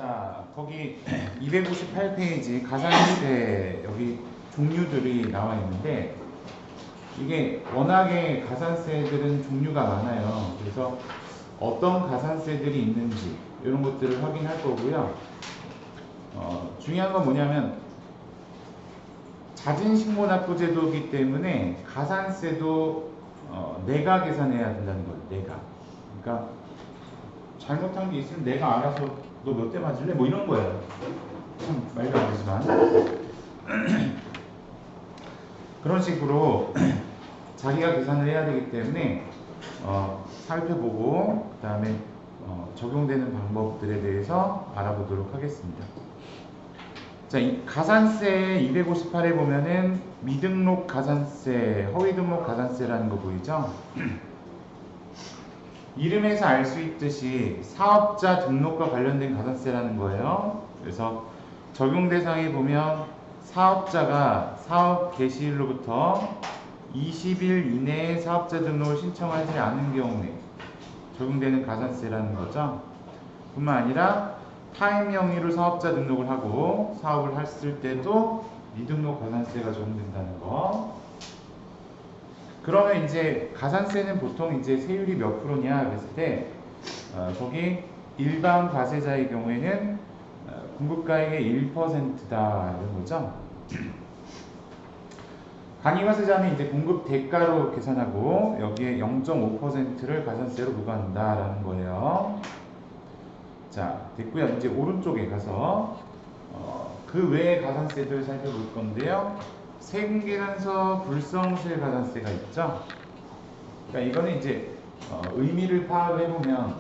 자, 거기 258페이지 가산세 여기 종류들이 나와 있는데 이게 워낙에 가산세들은 종류가 많아요. 그래서 어떤 가산세들이 있는지 이런 것들을 확인할 거고요. 중요한 건 뭐냐면 자진신고납부제도이기 때문에 가산세도 내가 계산해야 된다는 거예요. 내가. 그러니까 잘못한 게 있으면 내가 알아서 너 몇 대 맞을래? 뭐 이런 거예요. 참 말도 안 되지만 그런 식으로 자기가 계산을 해야 되기 때문에 살펴보고 그 다음에 적용되는 방법들에 대해서 알아보도록 하겠습니다. 자, 이 가산세 258에 보면은 미등록 가산세, 허위등록 가산세라는 거 보이죠? 이름에서 알 수 있듯이 사업자 등록과 관련된 가산세라는 거예요. 그래서 적용 대상에 보면 사업자가 사업 개시일로부터 20일 이내에 사업자 등록을 신청하지 않은 경우에 적용되는 가산세라는 거죠. 뿐만 아니라 타임 명의로 사업자 등록을 하고 사업을 했을 때도 미등록 가산세가 적용된다는 거. 그러면 이제 가산세는 보통 이제 세율이 몇 프로냐 그랬을 때 거기 일반 과세자의 경우에는 공급가액의 1%다 이런 거죠. 간이과세자는 이제 공급 대가로 계산하고 여기에 0.5%를 가산세로 부과한다라는 거예요. 자, 됐고요. 이제 오른쪽에 가서 그 외의 가산세들 살펴볼 건데요. 세금계산서 불성실 가산세가 있죠. 그러니까 이거는 이제 의미를 파악을 해보면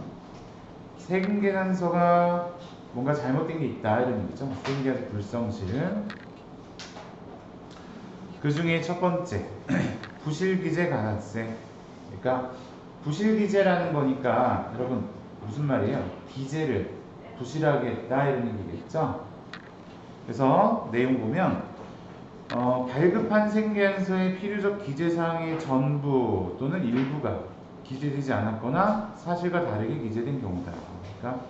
세금계산서가 뭔가 잘못된 게 있다 이런 얘기죠. 세금계산서 불성실. 그 중에 첫 번째 부실기재 가산세. 그러니까 부실기재라는 거니까 여러분 무슨 말이에요? 기재를 부실하게 했다 이런 얘기겠죠. 그래서 내용 보면 발급한 생계환서의 필요적 기재사항의 전부 또는 일부가 기재되지 않았거나 사실과 다르게 기재된 경우다. 그러니까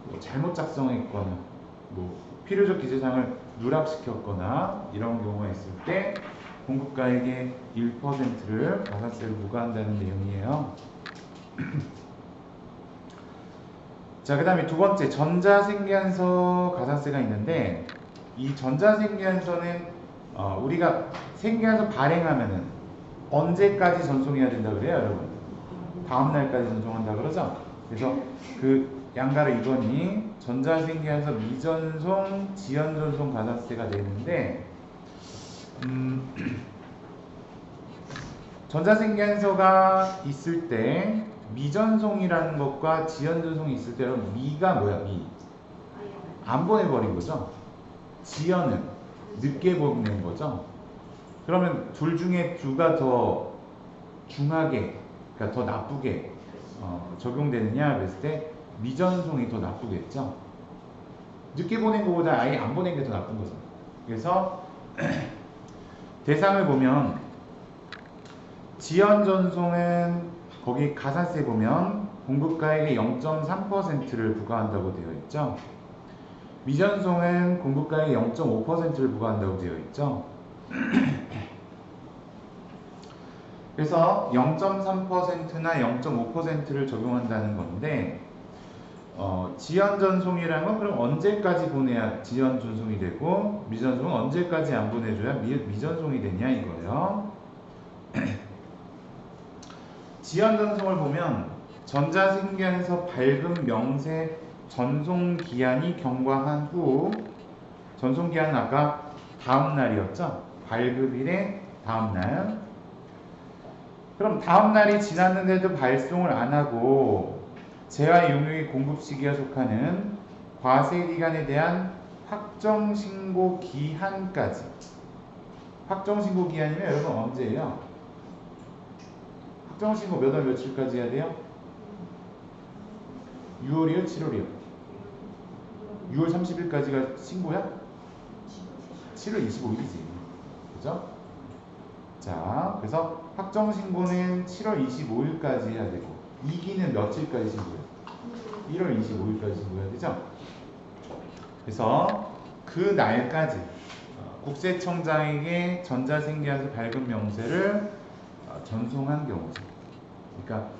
뭐 잘못 작성했거나 뭐 필요적 기재사항을 누락시켰거나 이런 경우가 있을 때 공급가액의 1%를 가산세를 부과한다는 내용이에요. 자, 그 다음에 두 번째 전자생계환서 가산세가 있는데 이 전자생계환서는 우리가 생계환서 발행하면은 언제까지 전송해야 된다 그래요, 여러분? 다음 날까지 전송한다 그러죠? 그래서 그 양가로 2번이 전자생계환서 미전송, 지연전송 가산세가 되는데 전자생계환서가 있을 때 미전송이라는 것과 지연전송이 있을 때 여러분 미가 뭐야? 미. 안 보내버린 거죠? 지연은 늦게 보낸 거죠. 그러면 둘 중에 누가 더 중하게, 그러니까 더 나쁘게 적용되느냐 그랬을 때 미전송이 더 나쁘겠죠. 늦게 보낸 것보다 아예 안 보낸 게 더 나쁜 거죠. 그래서 대상을 보면 지연전송은 거기 가산세 보면 공급가액의 0.3%를 부과한다고 되어 있죠. 미전송은 공급가액의 0.5%를 부과한다고 되어 있죠. 그래서 0.3%나 0.5%를 적용한다는 건데 지연전송이라는 건 그럼 언제까지 보내야 지연전송이 되고 미전송은 언제까지 안 보내줘야 미전송이 되냐 이거예요. 지연전송을 보면 전자생계환서 발급 명세 전송기한이 경과한 후 전송기한은 아까 다음날이었죠? 발급일의 다음날. 그럼 다음날이 지났는데도 발송을 안하고 재화 용역의 공급 시기에 속하는 과세기간에 대한 확정신고 기한까지. 확정신고 기한이면 여러분 언제예요? 확정신고 몇 월 며칠까지 해야 돼요? 6월이요? 7월이요? 6월 30일까지가 신고야? 7월 25일이지. 그죠? 자, 그래서 확정신고는 7월 25일까지 해야 되고, 이기는 며칠까지 신고해요? 1월 25일까지 신고해야 되죠? 그래서 그 날까지 국세청장에게 전자생계에서 발급 명세를 전송한 경우죠. 그러니까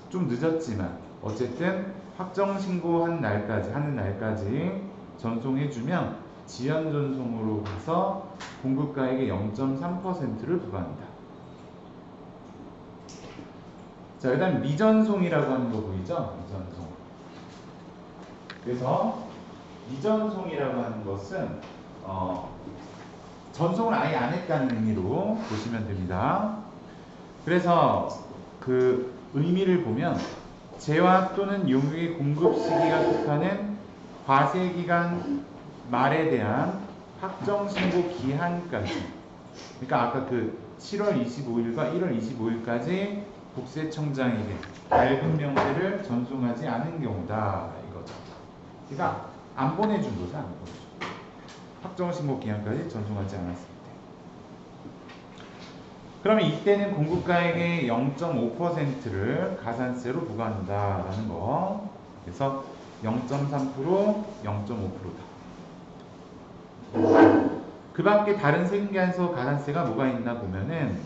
좀 늦었지만 어쨌든 확정 신고한 날까지 하는 날까지 전송해주면 지연 전송으로 가서 공급가액의 0.3%를 부과합니다. 자, 일단 미전송이라고 하는 거 보이죠? 미전송. 그래서 미전송이라고 하는 것은 전송을 아예 안 했다는 의미로 보시면 됩니다. 그래서 그 의미를 보면 재화 또는 용유의 공급 시기가 속하는 과세기간 말에 대한 확정 신고 기한까지, 그러니까 아까 그 7월 25일과 1월 25일까지 국세청장에게 발급 명세를 전송하지 않은 경우다 이거죠. 그러니까 안 보내준 거죠, 안 보내준. 확정 신고 기한까지 전송하지 않았을 때. 그러면 이때는 공급가액의 0.5%를 가산세로 부과한다라는 거. 그래서 0.3%, 0.5%다. 그 밖에 다른 생계한서 가산세가 뭐가 있나 보면은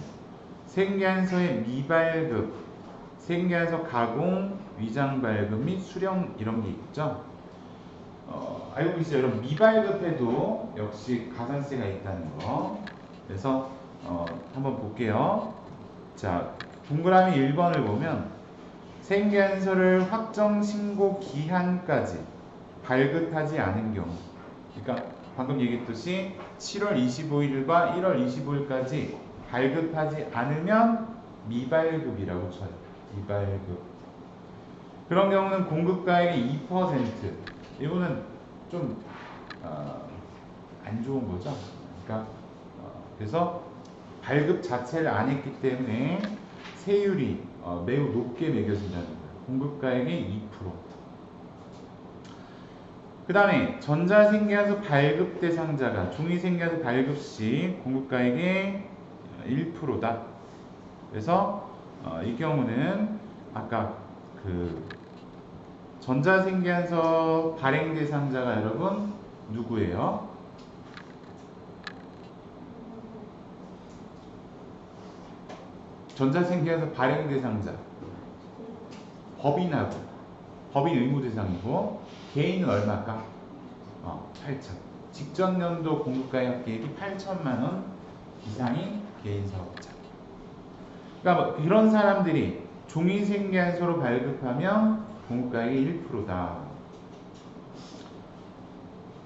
생계한서의 미발급, 생계한서 가공, 위장 발급 및 수령 이런 게 있죠. 알고 계시죠? 여러분 미발급에도 역시 가산세가 있다는 거. 그래서 한번 볼게요. 자, 동그라미 1번을 보면 생계한서를 확정 신고 기한까지 발급하지 않은 경우, 그러니까 방금 얘기했듯이 7월 25일과 1월 25일까지 발급하지 않으면 미발급이라고 쳐요. 미발급. 그런 경우는 공급가액의 2%. 이거는 좀 안 좋은 거죠. 그러니까 그래서 발급 자체를 안 했기 때문에 세율이 매우 높게 매겨진다는 거예요. 공급가액의 2%. 그 다음에 전자생계한서 발급 대상자가 종이생계한서 발급 시 공급가액의 1%다. 그래서 이 경우는 아까 그 전자생계한서 발행 대상자가 여러분 누구예요? 전자생계한서 발행 대상자 법인하고 법인 의무 대상이고 개인은 얼마일까? 8천. 직전 연도 공급가액 계획이 8천만 원 이상인 개인 사업자. 그러니까 뭐 이런 사람들이 종이생계한서로 발급하면 공급가액이 1%다.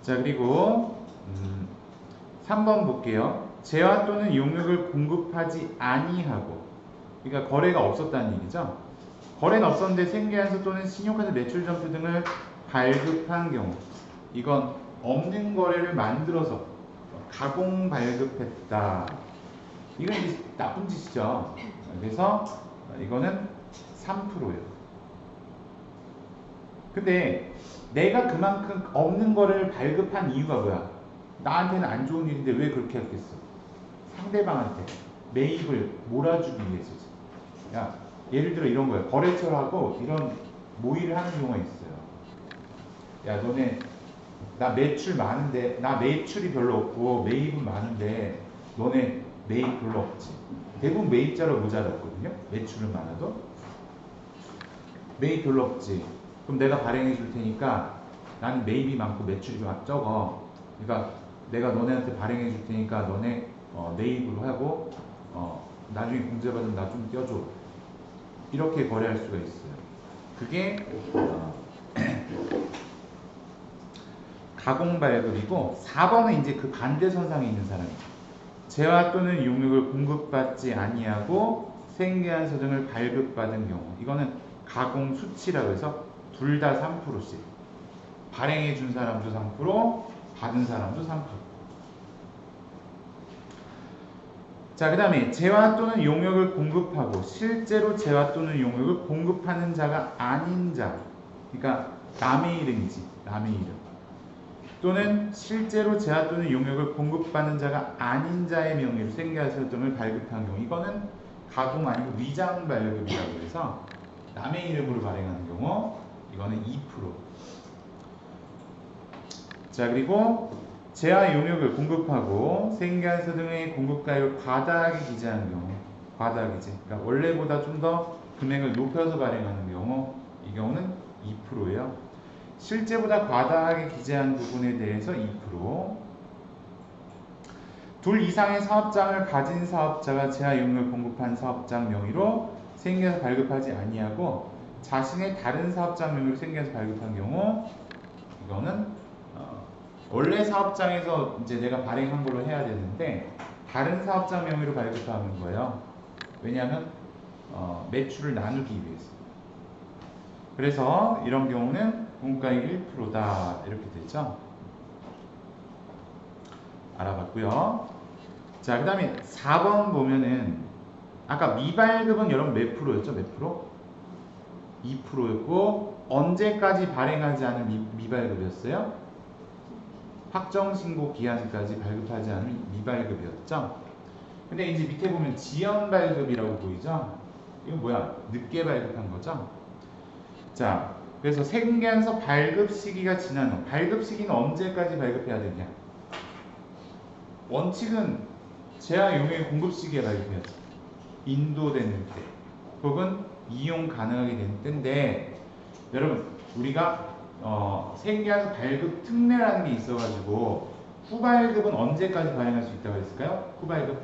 자, 그리고 3번 볼게요. 재화 또는 용역을 공급하지 아니하고, 그러니까 거래가 없었다는 얘기죠. 거래는 없었는데 생계한서 또는 신용카드 매출점수 등을 발급한 경우, 이건 없는 거래를 만들어서 가공 발급했다. 이건 이제 나쁜 짓이죠. 그래서 이거는 3%예요. 근데 내가 그만큼 없는 거래를 발급한 이유가 뭐야? 나한테는 안 좋은 일인데 왜 그렇게 했겠어? 상대방한테 매입을 몰아주기 위해서지. 야, 예를 들어 이런 거예요. 거래처하고 이런 모의를 하는 경우가 있어요. 야, 너네 나 매출 많은데, 나 매출이 별로 없고 매입은 많은데 너네 매입 별로 없지. 대부분 매입자로 모자랐거든요. 매출은 많아도 매입 별로 없지. 그럼 내가 발행해 줄 테니까 나는 매입이 많고 매출이 좀 적어. 그러니까 내가 너네한테 발행해 줄 테니까 너네 매입으로 하고 나중에 공제받으면 나 좀 껴줘. 이렇게 거래할 수가 있어요. 그게 가공 발급이고, 4번은 이제 그 반대선상에 있는 사람이죠. 재화 또는 용역을 공급받지 아니하고 생계한서 등을 발급받은 경우, 이거는 가공 수치라고 해서 둘 다 3%씩. 발행해 준 사람도 3%, 받은 사람도 3%. 자, 그 다음에 재화 또는 용역을 공급하고 실제로 재화 또는 용역을 공급하는 자가 아닌 자, 그러니까 남의 이름이지, 남의 이름. 또는 실제로 재화 또는 용역을 공급받는 자가 아닌 자의 명의로 생계한서 등을 발급한 경우, 이거는 가공 아니고 위장 발급이라고 해서 남의 이름으로 발행하는 경우, 이거는 2%. 자, 그리고 재화 용역을 공급하고 생계한서 등의 공급가액을 과다하게 기재하는 경우, 과다하게 기재. 그러니까 원래보다 좀 더 금액을 높여서 발행하는 경우, 이 경우는 2%예요. 실제보다 과다하게 기재한 부분에 대해서 2%. 둘 이상의 사업장을 가진 사업자가 재화 용역을 공급한 사업장 명의로 생계에서 발급하지 아니하고 자신의 다른 사업장 명의로 생계에서 발급한 경우, 이거는 원래 사업장에서 이제 내가 발행한 걸로 해야 되는데 다른 사업장 명의로 발급하는 거예요. 왜냐하면 매출을 나누기 위해서. 그래서 이런 경우는 공급가액 1%다 이렇게 되죠. 알아봤고요. 자, 그 다음에 4번 보면은 아까 미발급은 여러분 몇 프로였죠? 몇 프로? 2%였고 언제까지 발행하지 않은 미발급이었어요? 확정신고 기한까지 발급하지 않은 미발급이었죠. 근데 이제 밑에 보면 지연발급이라고 보이죠? 이거 뭐야? 늦게 발급한 거죠? 자, 그래서 생계한서 발급 시기가 지난 후, 발급 시기는 언제까지 발급해야 되냐? 원칙은 재화 용역의 공급 시기에 발급해야죠. 인도되는 때, 혹은 이용 가능하게 되는 때인데, 여러분, 우리가 생계한서 발급 특례라는 게 있어가지고 후발급은 언제까지 발행할 수 있다고 했을까요? 후발급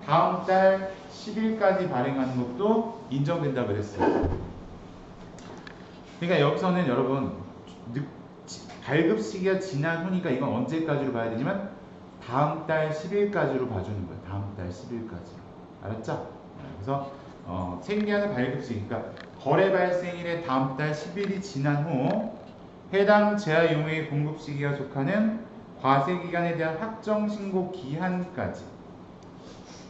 다음 달 10일까지 발행하는 것도 인정된다고 그랬어요. 그러니까 여기서는 여러분 발급 시기가 지난 후니까 이건 언제까지로 봐야 되냐면 다음 달 10일까지로 봐주는 거예요. 다음 달 10일까지로. 알았죠? 그래서 생계한서 발급 시기, 그러니까 거래 발생일의 다음 달 10일이 지난 후 해당 재화 용역의 공급 시기가 속하는 과세 기간에 대한 확정 신고 기한까지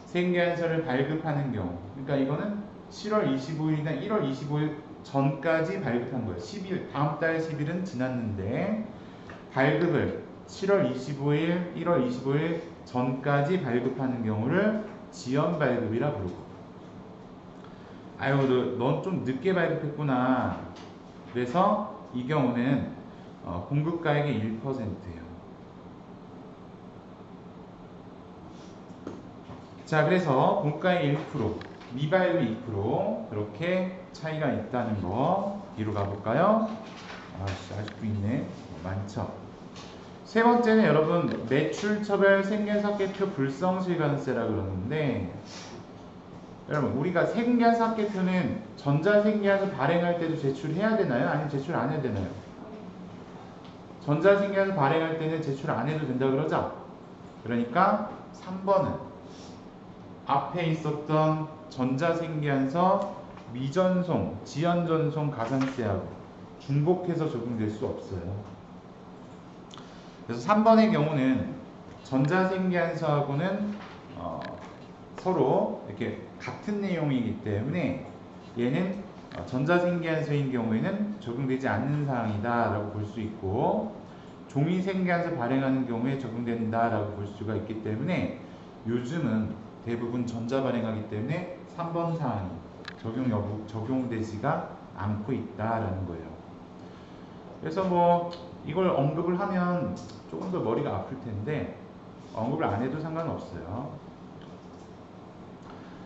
생계한서를 발급하는 경우, 그러니까 이거는 7월 25일이나 1월 25일 전까지 발급한 거예요. 10일, 다음 달 10일은 지났는데 발급을 7월 25일, 1월 25일 전까지 발급하는 경우를 지연 발급이라 부르고, 아유, 넌 좀 늦게 발급했구나. 그래서 이 경우는 공급가액의 1%예요. 자, 그래서 공급가액 1%, 미발급 2% 그렇게 차이가 있다는 거 뒤로 가볼까요? 아직도 있네. 많죠. 세 번째는 여러분 매출처별 생계사업계표 불성실관세라고 그러는데, 여러분 우리가 생계사업계표는 전자생계에서 발행할 때도 제출해야 되나요? 아니면 제출 안 해도 되나요? 전자생계에서 발행할 때는 제출 안 해도 된다 그러죠? 그러니까 3번은 앞에 있었던 전자생계에서 미전송, 지연전송 가산세하고 중복해서 적용될 수 없어요. 그래서 3번의 경우는 전자생계한서하고는 서로 이렇게 같은 내용이기 때문에 얘는 전자생계한서인 경우에는 적용되지 않는 사항이다 라고 볼 수 있고, 종이생계한서 발행하는 경우에 적용된다 라고 볼 수가 있기 때문에 요즘은 대부분 전자 발행하기 때문에 3번 사항이 적용되지가 않고 있다라는 거예요. 그래서 뭐 이걸 언급을 하면 조금 더 머리가 아플 텐데 언급을 안 해도 상관없어요.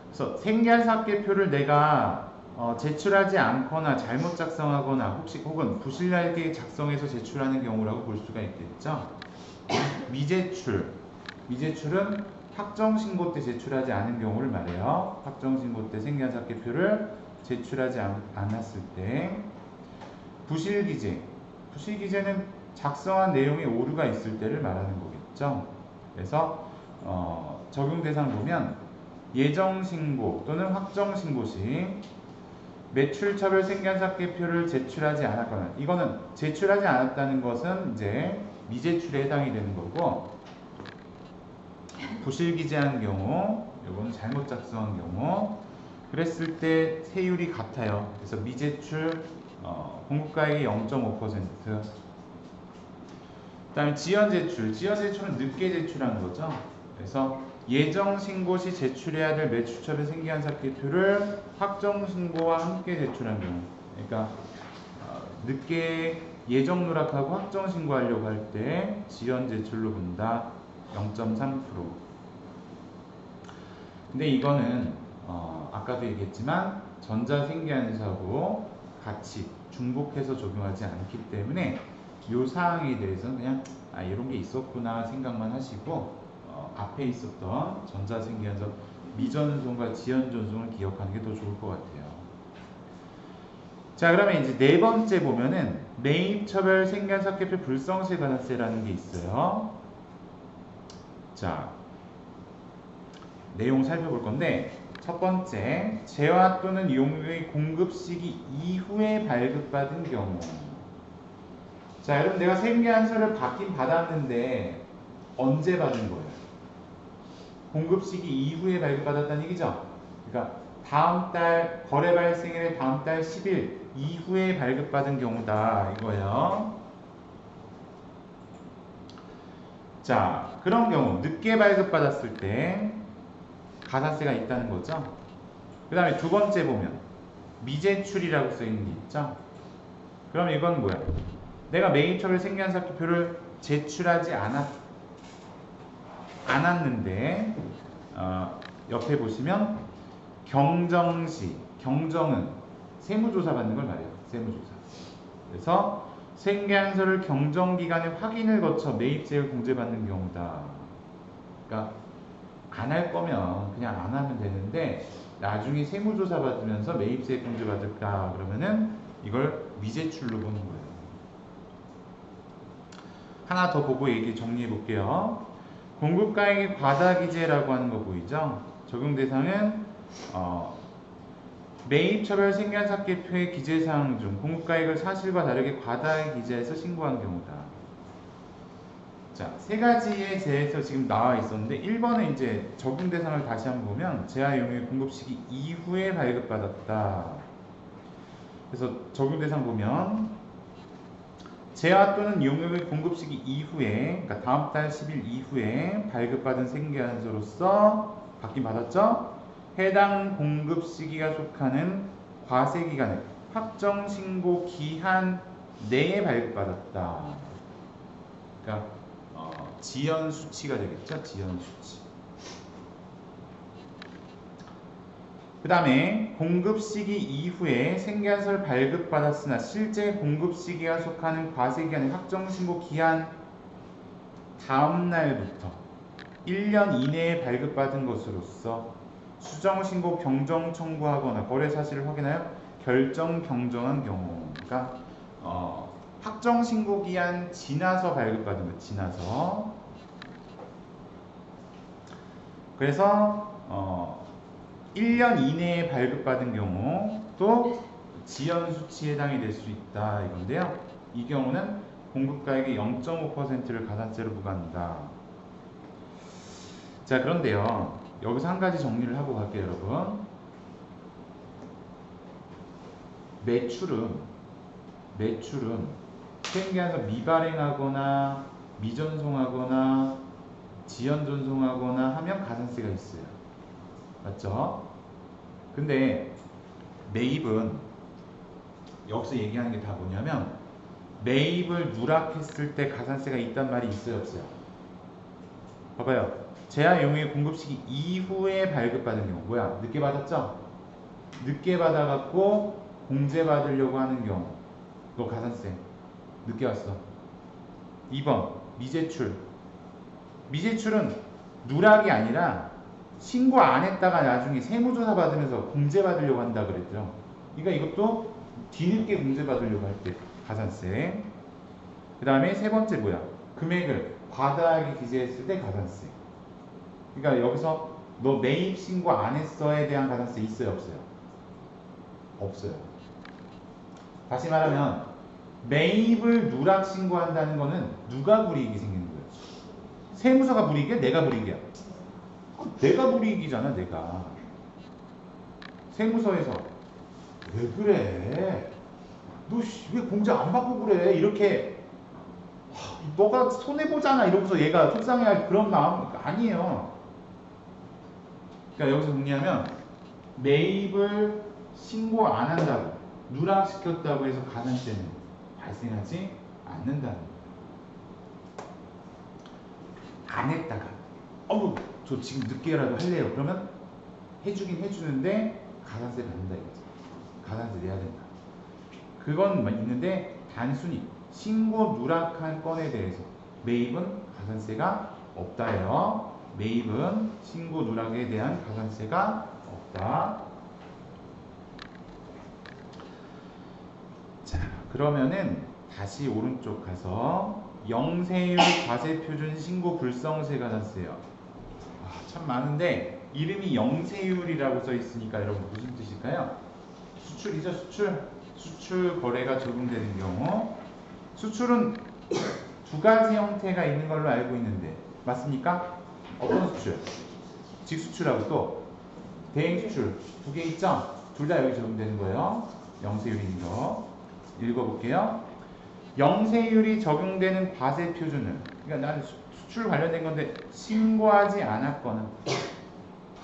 그래서 생계사업계표를 내가 제출하지 않거나 잘못 작성하거나 혹은 부실하게 작성해서 제출하는 경우라고 볼 수가 있겠죠. 미제출은 확정신고 때 제출하지 않은 경우를 말해요. 확정신고 때 생계사업계표를 제출하지 않았을 때. 부실기재는 작성한 내용에 오류가 있을 때를 말하는 거겠죠. 그래서 적용 대상 보면 예정신고 또는 확정신고 시 매출처별 생계사업계표를 제출하지 않았거나, 이거는 제출하지 않았다는 것은 이제 미제출에 해당이 되는 거고, 부실기재한 경우, 이건 잘못 작성한 경우, 그랬을 때 세율이 같아요. 그래서 미제출 공급가액이 0.5%. 그 다음에 지연제출은 늦게 제출한 거죠. 그래서 예정신고 시 제출해야 될 매출처별 생계한사업계표를 확정신고와 함께 제출한 경우, 그러니까 늦게 예정 누락하고 확정 신고하려고 할 때 지연 제출로 본다. 0.3%. 근데 이거는 아까도 얘기했지만 전자생계안서하고 같이 중복해서 적용하지 않기 때문에 이 사항에 대해서는 그냥 이런 게 있었구나 생각만 하시고 앞에 있었던 전자생계안서 미전송과 지연전송을 기억하는 게 더 좋을 것 같아요. 자, 그러면 이제 네 번째 보면은 매입처별 생계안삭개표 불성실 가산세라는 게 있어요. 자, 내용 살펴볼 건데 첫 번째, 재화 또는 용의 공급 시기 이후에 발급받은 경우. 자, 여러분 내가 생계안서를 받긴 받았는데 언제 받은 거예요? 공급 시기 이후에 발급받았다는 얘기죠? 그러니까 다음 달 거래 발생일의 다음 달 10일 이후에 발급받은 경우다 이거예요. 자, 그런 경우 늦게 발급받았을 때 가산세가 있다는 거죠. 그 다음에 두 번째 보면 미제출이라고 써있는 게 있죠. 그럼 이건 뭐야? 내가 매입처별 생계안삭표를 제출하지 않았는데 옆에 보시면 경정시, 경정은 세무조사 받는 걸 말해요. 세무조사. 그래서 생계안서를 경정기간에 확인을 거쳐 매입세율 공제받는 경우다. 그러니까 안 할 거면 그냥 안 하면 되는데 나중에 세무조사 받으면서 매입세 공제 받을까 그러면은 이걸 미제출로 보는 거예요. 하나 더 보고 얘기 정리해 볼게요. 공급가액의 과다기재라고 하는 거 보이죠? 적용 대상은 매입처별 생계안삭개표의 기재사항 중 공급가액을 사실과 다르게 과다하게 기재해서 신고한 경우다. 자, 세 가지에 대해서 지금 나와 있었는데 1번은 이제 적용 대상을 다시 한번 보면 재화 용의 공급 시기 이후에 발급받았다. 그래서 적용 대상 보면 재화 또는 용역의 공급 시기 이후에, 그러니까 다음 달 10일 이후에 발급받은 생계안서로서 받긴 받았죠? 해당 공급 시기가 속하는 과세 기간에 확정 신고 기한 내에 발급받았다. 그러니까 지연 수치가 되겠죠? 지연 수치. 그 다음에 공급 시기 이후에 생계안서를 발급받았으나 실제 공급 시기가 속하는 과세기간의 확정신고 기한 다음 날부터 1년 이내에 발급받은 것으로서 수정신고 경정 청구하거나 거래 사실을 확인하여 결정 경정한 경우. 그러니까 확정신고 기한 지나서 발급받은 거, 지나서. 그래서 1년 이내에 발급받은 경우 또 지연 수치에 해당이 될 수 있다 이건데요. 이 경우는 공급가액의 0.5%를 가산세로 부과한다. 자, 그런데요. 여기서 한 가지 정리를 하고 갈게요, 여러분. 매출은 생계안서 미발행하거나 미전송하거나 지연전송하거나 하면 가산세가 있어요. 맞죠? 근데 매입은 여기서 얘기하는 게 다 뭐냐면 매입을 누락했을 때 가산세가 있단 말이 있어요, 없어요? 봐봐요. 재화 용의 공급 시기 이후에 발급받은 경우 뭐야? 늦게 받았죠? 늦게 받아갖고 공제 받으려고 하는 경우 너 가산세 늦게 왔어. 2번 미제출은 누락이 아니라 신고 안 했다가 나중에 세무조사 받으면서 공제 받으려고 한다 그랬죠. 그러니까 이것도 뒤늦게 공제 받으려고 할 때 가산세. 그 다음에 세 번째 뭐야? 금액을 과다하게 기재했을 때 가산세. 그러니까 여기서 너 매입 신고 안 했어에 대한 가산세 있어요, 없어요? 없어요. 다시 말하면 매입을 누락 신고한다는 거는 누가 불이익이 생기는 거예요? 세무서가 불이익이야? 내가 불이익이야? 내가 불이익이잖아, 내가. 세무서에서 왜 그래? 너 왜 공제 안 받고 그래? 이렇게 너가 손해보잖아 이러면서 얘가 속상해할 그런 마음 아니에요. 그러니까 여기서 정리하면 매입을 신고 안 한다고 누락시켰다고 해서 가산세는 발생하지 않는다는 거예요. 안 했다가 저 지금 늦게라도 할래요. 그러면 해주긴 해주는데 가산세 받는다 이거지. 가산세 내야 된다. 그건 있는데 단순히 신고 누락한 건에 대해서 매입은 가산세가 없다예요. 매입은 신고 누락에 대한 가산세가 없다. 자, 그러면은 다시 오른쪽 가서 영세율 과세표준 신고 불성세 가산세요. 참 많은데 이름이 영세율이라고 써 있으니까 여러분 무슨 뜻일까요? 수출이죠, 수출. 수출 거래가 적용되는 경우. 수출은 두 가지 형태가 있는 걸로 알고 있는데 맞습니까? 어떤 수출? 직수출하고 또 대행수출 두 개 있죠? 둘 다 여기 적용되는 거예요. 영세율인 거 읽어볼게요. 영세율이 적용되는 과세 표준은, 그러니까 나는 수출 관련된 건데 신고하지 않았거나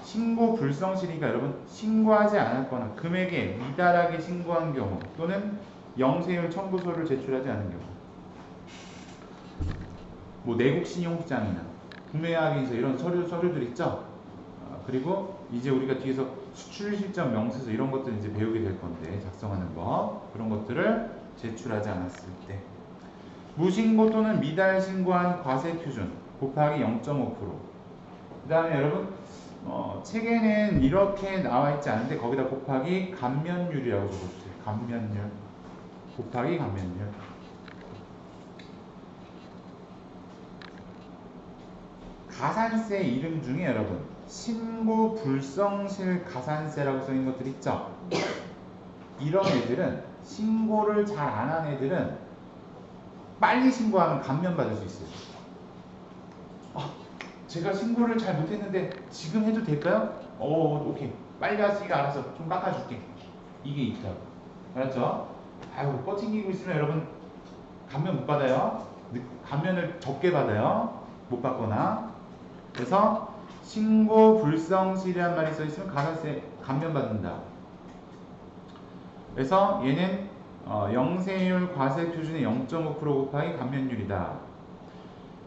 신고 불성실이니까 여러분 신고하지 않았거나 금액에 미달하게 신고한 경우 또는 영세율 청구서를 제출하지 않은 경우, 뭐 내국 신용장이나 구매하기서 이런 서류들 있죠. 그리고 이제 우리가 뒤에서 수출 실적 명세서 이런 것들 이제 배우게 될 건데 작성하는 법 그런 것들을 제출하지 않았을 때 무신고 또는 미달 신고한 과세 표준 곱하기 0.5%. 그 다음에 여러분 책에는 이렇게 나와 있지 않은데 거기다 곱하기 감면율이라고 적어주세요. 감면율 곱하기 감면율. 가산세 이름 중에 여러분 신고 불성실 가산세라고 써있는 것들 있죠. 이런 애들은 신고를 잘 안 한 애들은 빨리 신고하면 감면받을 수 있어요. 제가 신고를 잘 못했는데 지금 해도 될까요? 오케이. 빨리 왔으니까 알아서 좀 깎아줄게. 이게 있다고. 알았죠? 뻗팅기고 있으면 여러분 감면 못 받아요. 감면을 적게 받아요. 못 받거나. 그래서 신고 불성실이란 말이 써 있으면 가산세 감면 받는다. 그래서 얘는 영세율 과세 표준의 0.5% 곱하기 감면율이다.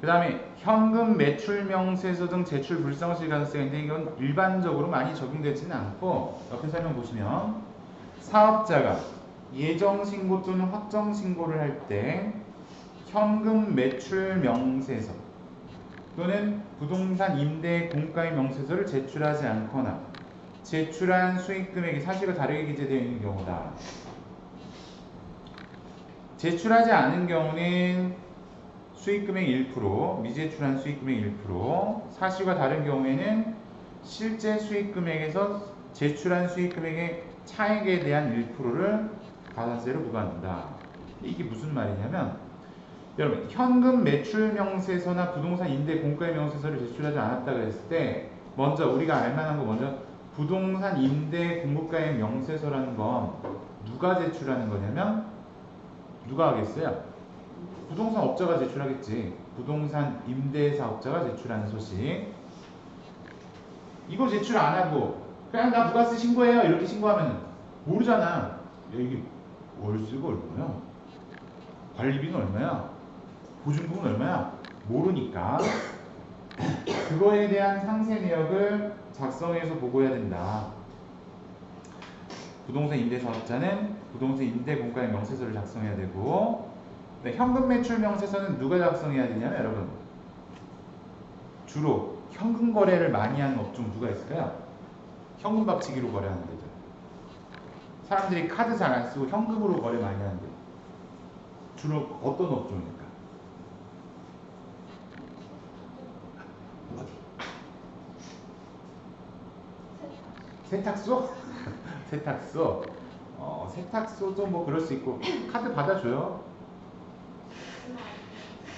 그 다음에 현금 매출 명세서 등 제출 불성실 가산세인데 이건 일반적으로 많이 적용되지는 않고 옆에 설명 보시면 사업자가 예정 신고 또는 확정 신고를 할 때 현금 매출 명세서 또는 부동산 임대 공가의 명세서를 제출하지 않거나 제출한 수익 금액이 사실과 다르게 기재되어 있는 경우다. 제출하지 않은 경우는 수익금액 1%, 미제출한 수익금액 1%, 사실과 다른 경우에는 실제 수익금액에서 제출한 수익금액의 차액에 대한 1%를 가산세로 부과한다. 이게 무슨 말이냐면 여러분 현금 매출 명세서나 부동산 임대 공가의 명세서를 제출하지 않았다 그랬을 때 먼저 우리가 알만한 거 먼저 부동산 임대 공급가의 명세서라는 건 누가 제출하는 거냐면 누가 하겠어요? 부동산 업자가 제출하겠지. 부동산 임대사업자가 제출하는 소식. 이거 제출 안 하고 그냥 나 부가세 신고해요 이렇게 신고하면 모르잖아. 야, 이게 월세가 얼마야? 관리비는 얼마야? 보증금은 얼마야? 모르니까 그거에 대한 상세 내역을 작성해서 보고해야 된다. 부동산 임대사업자는 부동산 임대공가의 명세서를 작성해야 되고 현금 매출 명세서는 누가 작성해야 되냐면 여러분 주로 현금 거래를 많이 하는 업종 누가 있을까요? 현금 박치기로 거래하는 데죠. 사람들이 카드 잘 안 쓰고 현금으로 거래 많이 하는데 주로 어떤 업종일까? 어디? 세탁소? 세탁소? 세탁소도 뭐 그럴 수 있고 카드 받아줘요?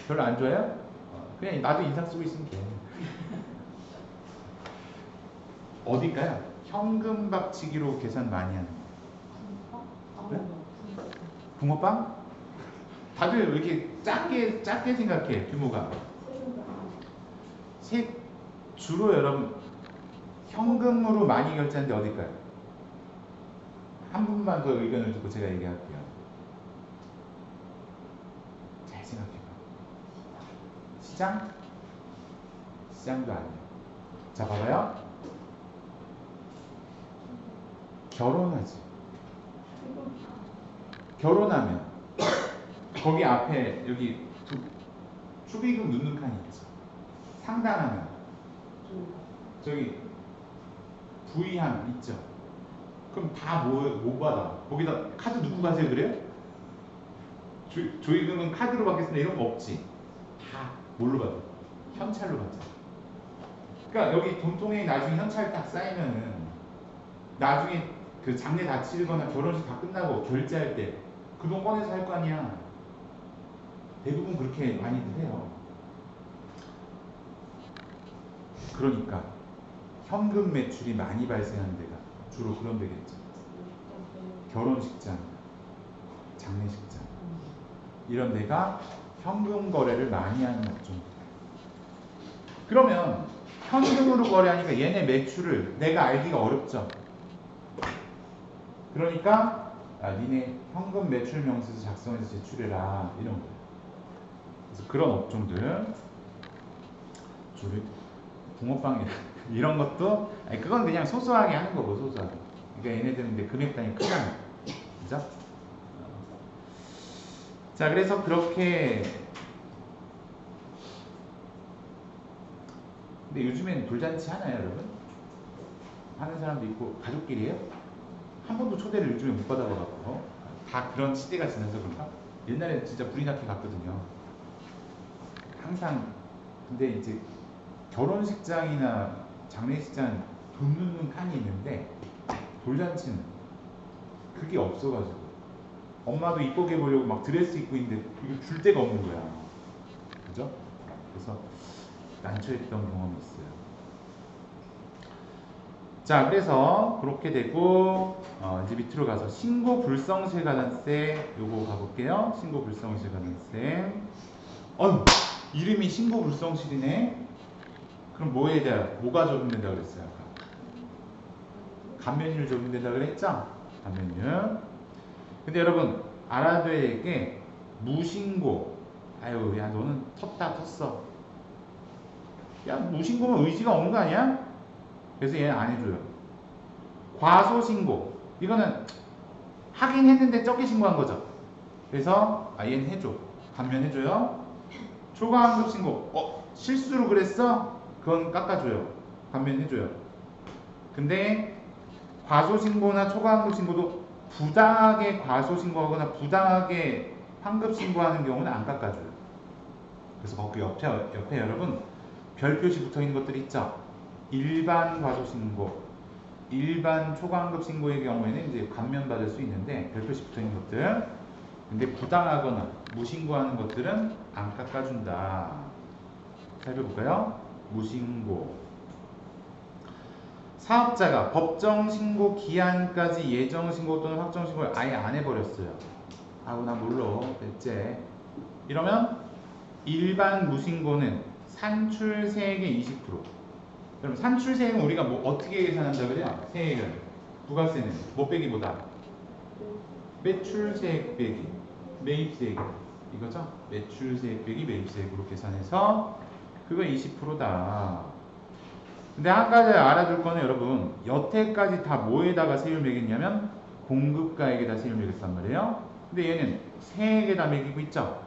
별로 안 좋아요? 그냥 나도 인상 쓰고 있으면 돼. 어딜까요? 현금 박치기로 계산 많이 하는 거. 그래? 붕어빵? 다들 왜 이렇게 작게 생각해, 규모가? 주로 여러분, 현금으로 많이 결제하는데 어딜까요? 한 분만 더 의견을 듣고 제가 얘기할게요. 잘 생각해봐. 시장? 시장도 아니에요. 자, 봐봐요. 결혼하지. 결혼하면 거기 앞에 여기 축의금 넣는 칸이 있죠. 상담하면 저기 부의함 있죠. 그럼 다 뭐 받아? 거기다 카드 누구 가세요 그래요? 조의금은 카드로 받겠습니다 이런 거 없지. 다 뭘로 받아? 현찰로 받자. 그러니까 여기 돈통에 나중에 현찰 딱 쌓이면은 나중에 그 장례 다 치르거나 결혼식 다 끝나고 결제할 때 그 돈 꺼내서 할 거 아니야. 대부분 그렇게 많이들 해요. 그러니까 현금 매출이 많이 발생하는 데가 주로 그런 데겠죠. 결혼식장, 장례식장 이런 데가 현금 거래를 많이 하는 업종. 그러면 현금으로 거래하니까 얘네 매출을 내가 알기가 어렵죠. 그러니까 니네 현금 매출 명세서 작성해서 제출해라 이런 거예요. 그래서 그런 업종들 주로 붕어빵이라 이런 것도 그건 그냥 소소하게 하는 거고 소소하게. 그러니까 얘네들은 근데 금액 단위 크잖아. 그죠? 자, 그래서 그렇게. 근데 요즘엔 돌잔치 하나요, 여러분? 하는 사람도 있고 가족끼리요? 한 번도 초대를 요즘에 못 받아봐갖고 다 그런 시대가 지나서 그런가? 옛날에 진짜 불이 나게 갔거든요. 항상. 근데 이제 결혼식장이나 장례식장 돈 넣는 칸이 있는데 돌잔치는 그게 없어가지고 엄마도 이쁘게 보려고 막 드레스 입고 있는데 이거 줄 데가 없는 거야. 그죠? 그래서 난처했던 경험이 있어요. 자, 그래서 그렇게 되고 이제 밑으로 가서 신고 불성실가산세 요거 가볼게요. 신고 불성실가산세. 어휴, 이름이 신고 불성실이네. 그럼 뭐에 대한 뭐가 적용된다 그랬어요? 아까 감면율 적용된다 그랬죠? 감면율. 근데 여러분 알아둬야 될 게 무신고. 아유, 야 너는 텄다 텄어. 야 무신고면 의지가 없는 거 아니야? 그래서 얘는 안 해줘요. 과소신고. 이거는 하긴 했는데 적게 신고한 거죠. 그래서 얘는 해줘. 감면해줘요. 초과환급 신고. 실수로 그랬어? 그건 깎아줘요. 감면해줘요. 근데 과소신고나 초과환급 신고도 부당하게 과소신고하거나 부당하게 환급 신고하는 경우는 안 깎아줘요. 그래서 거기 옆에 여러분 별표시 붙어있는 것들이 있죠. 일반 과소신고, 일반 초과환급 신고의 경우에는 이제 감면받을 수 있는데 별표시 붙어있는 것들. 근데 부당하거나 무신고하는 것들은 안 깎아준다. 살펴볼까요? 무신고. 사업자가 법정신고 기한까지 예정신고 또는 확정신고를 아예 안 해버렸어요. 아우 나 몰라 됐지. 이러면 일반 무신고는 산출세액의 20%. 그럼 산출세액은 우리가 뭐 어떻게 계산한다 그래요? 세액은 부가세는 뭐 빼기 뭐다? 매출세액 빼기 매입세액 이거죠? 매출세액 빼기 매입세액으로 계산해서 그거 20%다. 근데 한 가지 알아둘 거는 여러분 여태까지 다 뭐에다가 세율 매겼냐면 공급가액에다 세율 매겼단 말이에요. 근데 얘는 세액에다 매기고 있죠?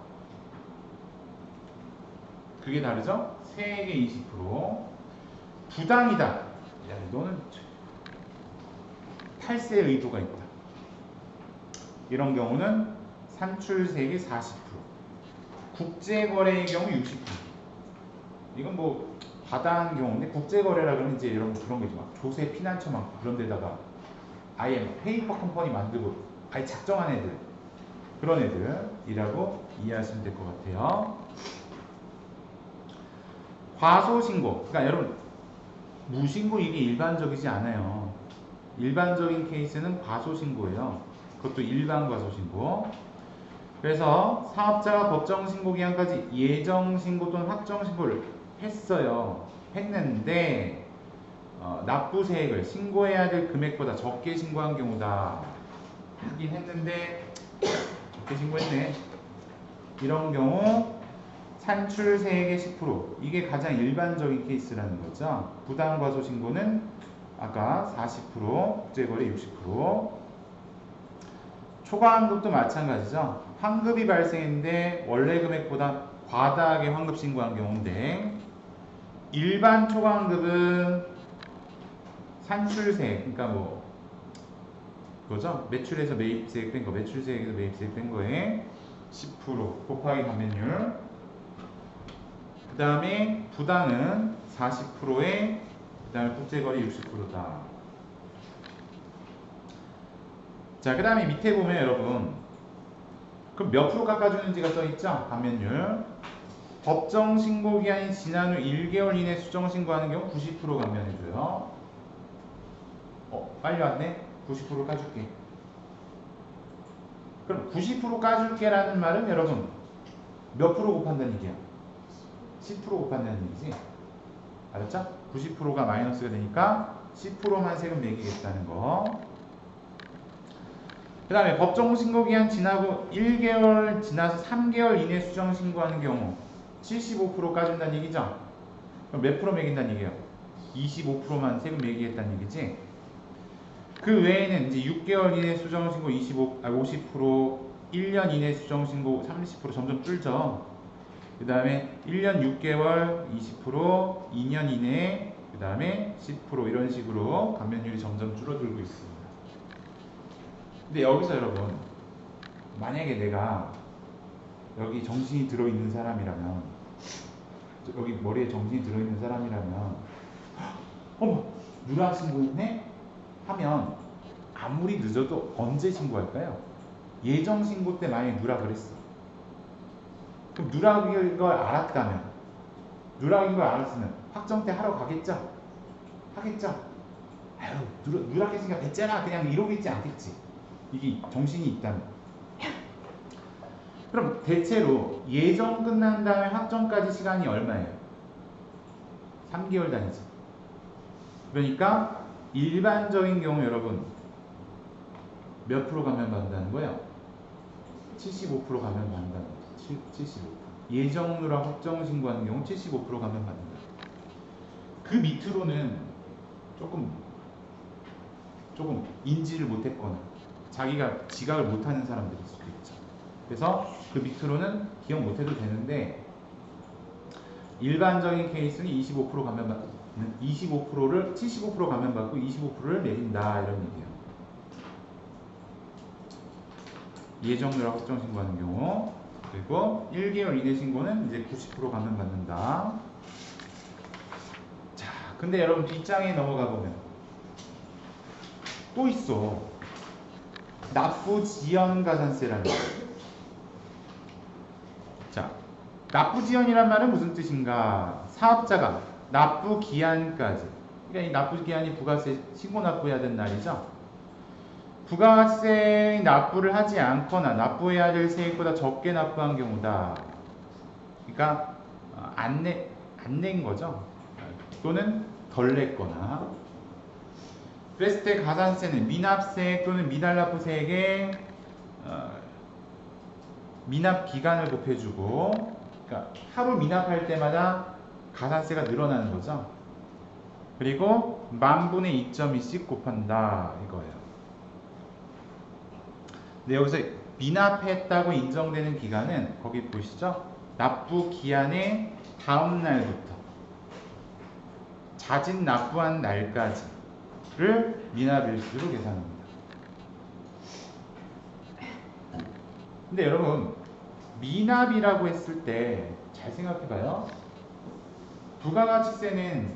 그게 다르죠? 세액의 20%. 부당이다. 야, 너는 탈세 의도가 있다. 이런 경우는 산출세액이 40%. 국제거래의 경우 60%. 이건 뭐 바다한 경우인데 국제거래라 그러면 이제 이런 그런 거죠. 막 조세 피난처 막 그런 데다가 아예 페이퍼 컴퍼니 만들고 아예 작정한 애들. 그런 애들이라고 이해하시면 될 것 같아요. 과소신고. 그러니까 여러분 무신고 이게 일반적이지 않아요. 일반적인 케이스는 과소신고예요. 그것도 일반 과소신고. 그래서 사업자가 법정신고기한까지 예정신고 또는 확정신고를 했어요. 했는데 납부세액을 신고해야 될 금액보다 적게 신고한 경우다. 하긴 했는데 적게 신고했네. 이런 경우 산출세액의 10% 이게 가장 일반적인 케이스라는 거죠. 부당과소 신고는 아까 40% 국제거래 60% 초과환급도 마찬가지죠. 환급이 발생했는데 원래 금액보다 과다하게 환급 신고한 경우인데 일반 초과환급은 산출세 그러니까 뭐 그거죠. 매출에서 매입세액 뺀 거, 매출세액에서 매입세액 뺀 거에 10% 곱하기 감면율. 그 다음에 부당은 40%에 그 다음에 국제거래 60%다. 자, 그 다음에 밑에 보면 여러분 그럼 몇 프로 깎아주는지가 써있죠? 감면율. 법정 신고 기한이 지난 후 1개월 이내 수정 신고하는 경우 90% 감면해줘요. 빨리 왔네? 90% 까줄게. 그럼 90% 까줄게 라는 말은 여러분 몇 프로 곱한다는 얘기야? 10% 곱한다는 얘기지? 알았죠? 90%가 마이너스가 되니까 10%만 세금 매기겠다는 거. 그 다음에 법정 신고 기한 지나고 1개월 지나서 3개월 이내 수정 신고하는 경우 75% 까준다는 얘기죠? 그럼 몇 프로 매긴다는 얘기예요? 25%만 세금 매기겠다는 얘기지? 그 외에는 이제 6개월 이내 수정 신고 50%, 1년 이내 수정 신고 30% 점점 줄죠. 그 다음에 1년 6개월 20%, 2년 이내 그 다음에 10% 이런 식으로 감면율이 점점 줄어들고 있습니다. 근데 여기서 여러분 만약에 내가 여기 정신이 들어있는 사람이라면 여기 머리에 정신이 들어있는 사람이라면 어머 누락 신고했네? 하면 아무리 늦어도 언제 신고할까요? 예정 신고 때 만약에 누락을 했어. 그럼 누락인 걸 알았다면 누락인 걸 알았으면 확정때 하러 가겠죠? 하겠죠? 아유 누락했으니까 됐잖아 그냥 이러고 있지 않겠지. 이게 정신이 있다면. 그럼 대체로 예정 끝난 다음에 확정까지 시간이 얼마예요? 3개월 단위죠. 그러니까 일반적인 경우 여러분 몇 프로 감면받는다는 거예요? 75% 감면받는다는 거죠. 75%. 예정 누락 확정 신고하는 경우 75% 감면받는다. 그 밑으로는 조금 인지를 못했거나 자기가 지각을 못하는 사람들일 수도 있죠. 그래서 그 밑으로는 기억 못해도 되는데 일반적인 케이스는 25% 감면받는 25%를 75% 감면받고 25%를 매긴다 이런 얘기예요. 예정 누락 확정 신고하는 경우. 그리고 1개월 이내 신고는 이제 90% 감면받는다. 자, 근데 여러분 뒷장에 넘어가 보면 또 있어. 납부 지연 가산세라는 거. 자, 납부 지연이란 말은 무슨 뜻인가? 사업자가 납부 기한까지. 그러니까 이 납부 기한이 부가세 신고 납부해야 되는 날이죠. 부가세 납부를 하지 않거나 납부해야 될 세액보다 적게 납부한 경우다. 그러니까 안 낸 거죠. 또는 덜 냈거나. 그랬을 때 가산세는 미납세액 또는 미달납부세액의 미납 기간을 곱해주고, 그러니까 하루 미납할 때마다 가산세가 늘어나는 거죠. 그리고 10,000분의 2.2씩 곱한다 이거예요. 근데 여기서 미납했다고 인정되는 기간은 거기 보시죠. 납부 기한의 다음 날부터 자진 납부한 날까지를 미납일수로 계산합니다. 근데 여러분 미납이라고 했을 때 잘 생각해봐요. 부가가치세는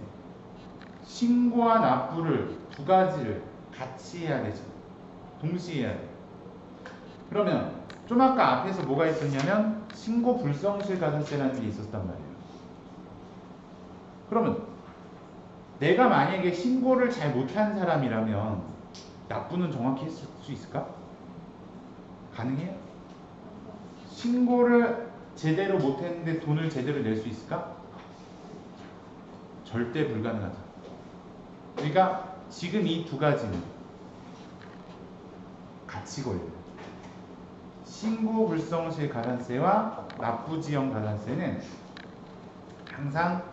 신고와 납부를 두 가지를 같이 해야 되죠. 동시에 해야 돼. 그러면 좀 아까 앞에서 뭐가 있었냐면 신고 불성실 가산세라는 게 있었단 말이에요. 그러면 내가 만약에 신고를 잘 못한 사람이라면 납부는 정확히 했을 수 있을까? 가능해요? 신고를 제대로 못했는데 돈을 제대로 낼 수 있을까? 절대 불가능하다. 그러니까 지금 이 두 가지는 같이 걸려요. 신고 불성실 가산세와 납부지연 가산세는 항상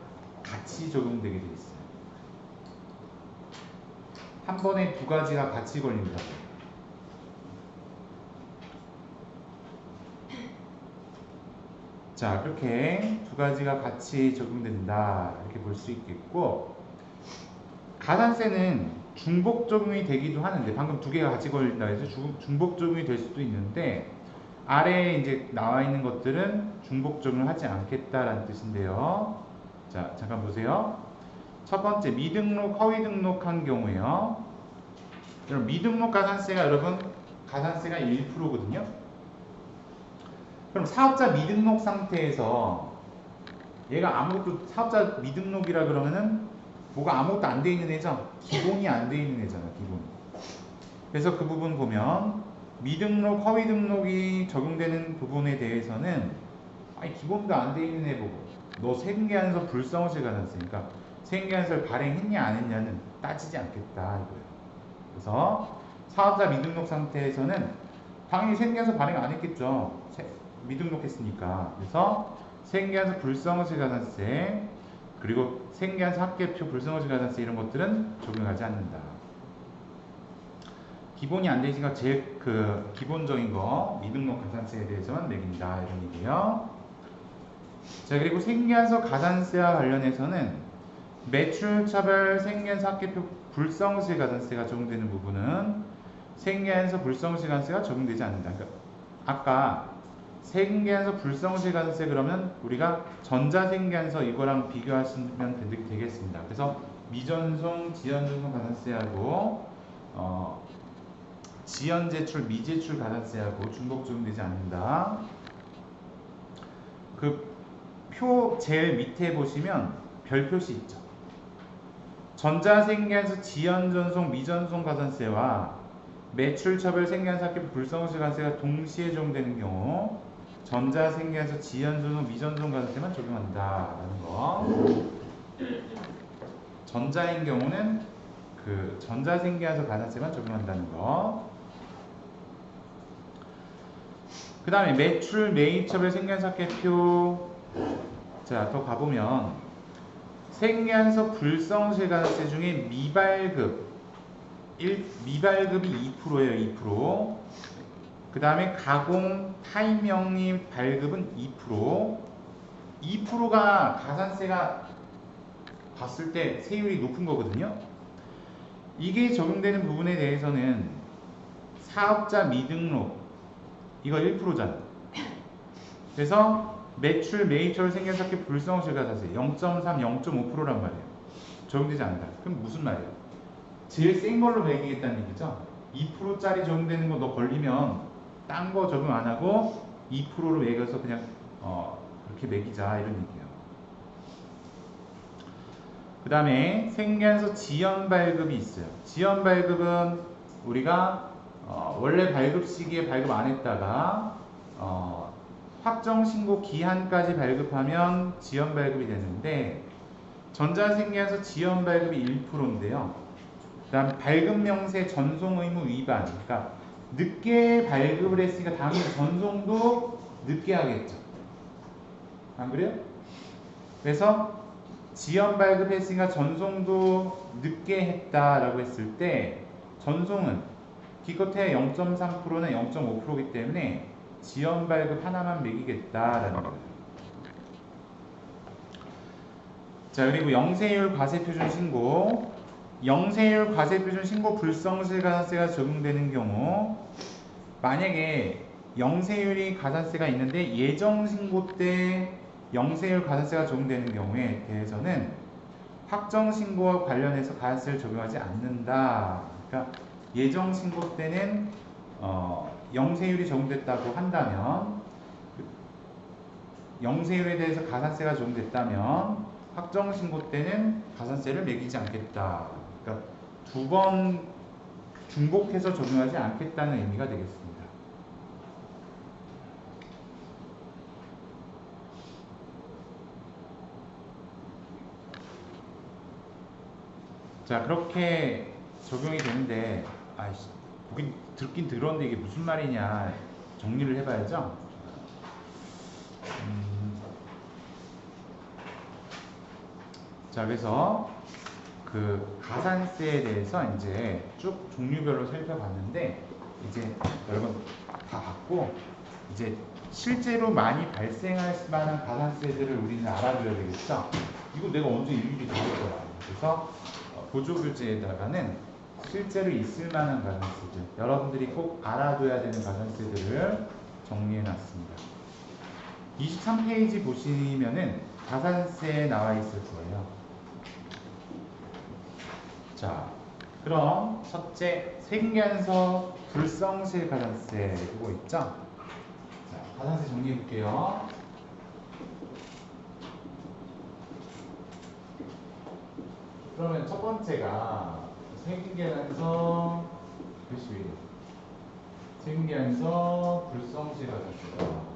같이 적용되게 돼 있어요. 한 번에 두 가지가 같이 걸린다고. 자, 그렇게 두 가지가 같이 적용된다 이렇게 볼 수 있겠고, 가산세는 중복 적용이 되기도 하는데, 방금 두 개가 같이 걸린다 해서 중복 적용이 될 수도 있는데, 아래에 이제 나와 있는 것들은 중복 적용을 하지 않겠다라는 뜻인데요. 자, 잠깐 보세요. 첫 번째, 미등록, 허위 등록한 경우에요. 여러분, 미등록 가산세가 여러분 가산세가 1%거든요. 그럼 사업자 미등록 상태에서 얘가 아무것도, 사업자 미등록이라 그러면은 뭐가 아무것도 안 돼 있는 애죠. 기본이 안 돼 있는 애잖아, 기본. 그래서 그 부분 보면 미등록, 허위 등록이 적용되는 부분에 대해서는 아니 기본도 안 돼 있는 애 보고 너 생계안서 불성실 가산세니까 생계안서를 발행했냐 안 했냐는 따지지 않겠다 이거예요. 그래서 사업자 미등록 상태에서는 당연히 생계안서 발행 안 했겠죠. 미등록했으니까. 그래서 생계안서 불성실 가산세 그리고 생계안서 합계표 불성실 가산세 이런 것들은 적용하지 않는다. 기본이 안 되니까 제일 그 기본적인 거 미등록 가산세에 대해서만 매긴다 이런 얘기예요. 자, 그리고 생계안서 가산세와 관련해서는 매출차별 생계안서 합계표 불성실 가산세가 적용되는 부분은 생계안서 불성실 가산세가 적용되지 않는다. 그러니까 아까 생계안서 불성실 가산세 그러면 우리가 전자생계안서 이거랑 비교하시면 되겠습니다. 그래서 미전송, 지연전송 가산세하고 지연제출, 미제출 가산세하고 중복 적용되지 않는다. 그 표 제일 밑에 보시면 별표시 있죠. 전자생계안서 지연전송, 미전송 가산세와 매출차별 생계안서 합계표 불성실 가산세가 동시에 적용되는 경우 전자생계안서 지연전송, 미전송 가산세만 적용한다라는 거. 전자인 경우는 그 전자생계안서 가산세만 적용한다는 거. 그 다음에 매출, 매입차별 생계안서 합계표. 자, 더 가보면 생계안서 불성실 가산세 중에 미발급이 2%예요. 2%. 그 다음에 가공 타임명의 발급은 2%. 2%가 가산세가 봤을 때 세율이 높은 거거든요. 이게 적용되는 부분에 대해서는 사업자 미등록 이거 1%잖아. 그래서 매출, 매입처를 생계안서 합계표 불성실 가산세 0.3, 0.5%란 말이에요. 적용되지 않는다. 그럼 무슨 말이에요? 제일 센 걸로 매기겠다는 얘기죠. 2%짜리 적용되는 거 너 걸리면 딴 거 적용 안 하고 2%로 매겨서 그냥 그렇게 매기자 이런 얘기예요. 그 다음에 생계안서 지연 발급이 있어요. 지연 발급은 우리가 원래 발급 시기에 발급 안 했다가 확정 신고 기한까지 발급하면 지연 발급이 되는데 전자생계안서 지연 발급이 1%인데요. 그 다음 발급 명세 전송 의무 위반. 그러니까 늦게 발급을 했으니까 당연히 전송도 늦게 하겠죠. 안 그래요? 그래서 지연 발급했으니까 전송도 늦게 했다라고 했을 때 전송은 기껏해야 0.3%나 0.5%이기 때문에 지연 발급 하나만 매기겠다라는 거예요. 자, 그리고 영세율 과세표준 신고. 영세율 과세표준 신고 불성실 가산세가 적용되는 경우 만약에 영세율이 가산세가 있는데 예정신고 때 영세율 가산세가 적용되는 경우에 대해서는 확정신고와 관련해서 가산세를 적용하지 않는다. 그러니까 예정신고 때는 영세율이 적용됐다고 한다면 영세율에 대해서 가산세가 적용됐다면 확정신고 때는 가산세를 매기지 않겠다. 그러니까 두 번 중복해서 적용하지 않겠다는 의미가 되겠습니다. 자, 그렇게 적용이 되는데 아이씨, 듣긴 들었는데 이게 무슨 말이냐 정리를 해봐야죠. 자, 그래서 그 가산세에 대해서 이제 쭉 종류별로 살펴봤는데, 이제 여러분 다 봤고, 이제 실제로 많이 발생할 만한 가산세들을 우리는 알아둬야 되겠죠. 이거 내가 언제 일일이 다 할 거야. 그래서 보조교재에다가는 실제로 있을 만한 가산세들, 여러분들이 꼭 알아둬야 되는 가산세들을 정리해 놨습니다. 23페이지 보시면은 가산세 나와 있을 거예요. 자, 그럼 첫째, 생계한서 불성실 가산세 이거 있죠? 자, 가산세 정리해 볼게요. 그러면 첫 번째가 생계한서 글씨 생계한서 불성실 가산세다.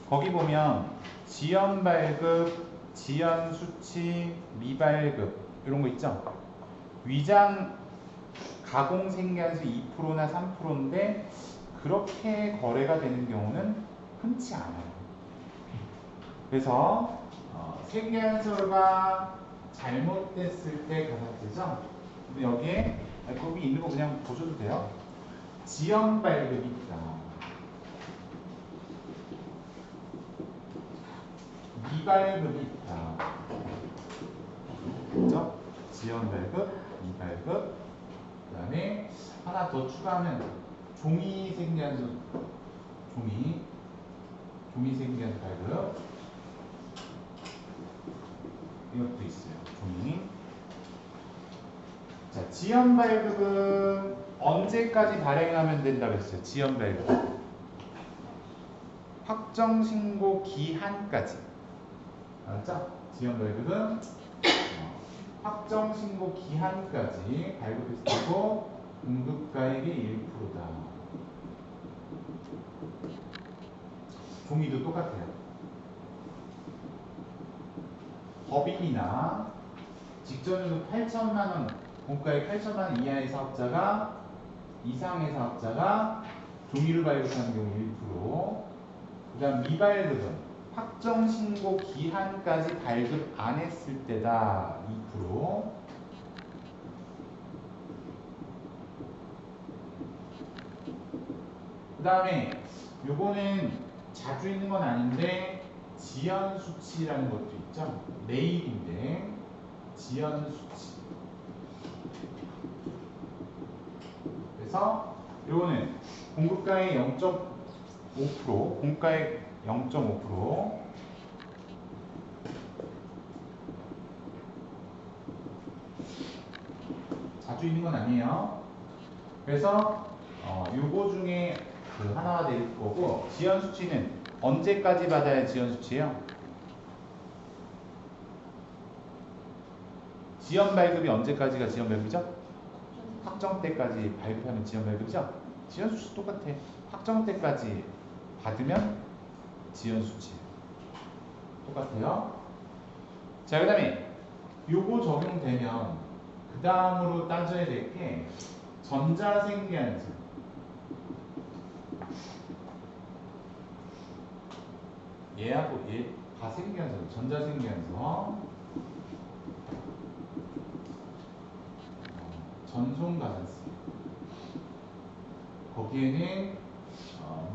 거기 보면 지연 발급, 지연 수치, 미발급 이런 거 있죠? 위장 가공 생계한수 2%나 3%인데 그렇게 거래가 되는 경우는 흔치 않아요. 그래서 생계한서가 잘못됐을 때 가산세죠. 근데 여기에 거기 있는 거 그냥 보셔도 돼요. 지연 발급이 있다. 미발급이 있다. 그죠? 지연 발급, 미발급. 그 다음에 하나 더 추가하면 종이 생계한수, 종이 생계한수 발급. 이것도 있어요. 종이. 자, 지연 발급은 언제까지 발행하면 된다고 했어요? 지연 발급. 확정 신고 기한까지. 알았죠? 지연 발급은 확정 신고 기한까지 발급했을 때고 공급가액의 1%다. 종이도 똑같아요. 법인이나 직전에도 8천만 원, 공가액 8천만 원 이하의 사업자가 이상의 사업자가 종이를 발급하는 경우 1%. 그다음 미발급은 확정 신고 기한까지 발급 안 했을 때다 2%. 그 다음에 요거는 자주 있는 건 아닌데 지연 수치라는 것도 있죠. 내일인데 지연 수치. 그래서 요거는 공급가의 0.5%, 공가의 0.5%. 자주 있는 건 아니에요. 그래서 요거 중에 그 하나가 될 거고, 지연 수치는 언제까지 받아야 지연 수치예요? 지연 발급이 언제까지가 지연 발급이죠? 확정 때까지 발급하면 지연 발급이죠? 지연 수치 똑같아. 확정 때까지 받으면 지연 수치 똑같아요. 자, 그 다음에 요거 적용되면 그 다음으로 따져야 될 게 전자생계한수. 얘하고 얘 다 생계한수, 전자생계한수, 전송가산세. 거기에는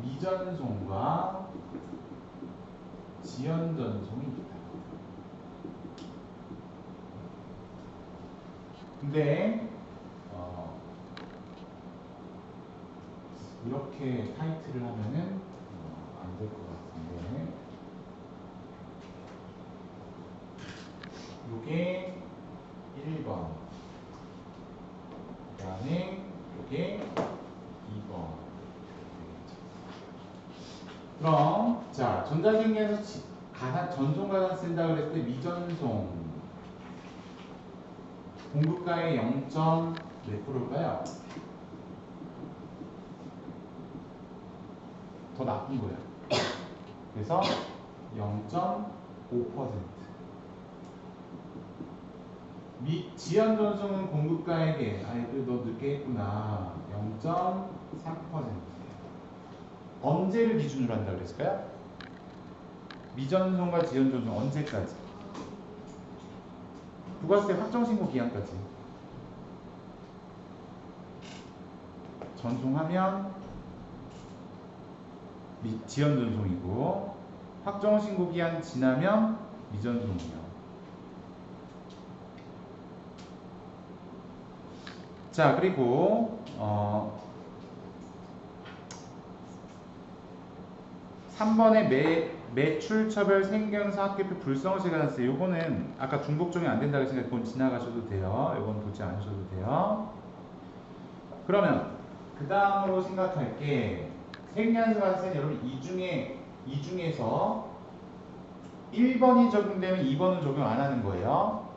미전송과 지연전송이 있다. 근데 이렇게 타이틀을 하면은 안 될 것 같은데, 요게 1번, 그 다음에 요게 2번. 그럼 자, 전자생계에서 전송가산 쓴다 그랬을 때 미전송 공급가의 0. 몇 프로일까요? 더 나쁜 거예요. 그래서 0.5%. 지연 전송은 공급가에게 너 늦게 했구나. 0.3%. 언제를 기준으로 한다고 그랬을까요? 미전송과 지연 전송 언제까지? 부가세 확정신고 기한까지. 전송하면 지연 전송이고 확정신고 기한 지나면 미전송이요. 자, 그리고 3번의 매출처별 생경사 학교표 불성시 가산세. 요거는 아까 중복 적용 안 된다고 했으니까 그건 지나가셔도 돼요. 요건 보지 않으셔도 돼요. 그러면 그 다음으로 생각할 게 생경사 가산세는 여러분 이 중에서 1번이 적용되면 2번은 적용 안 하는 거예요.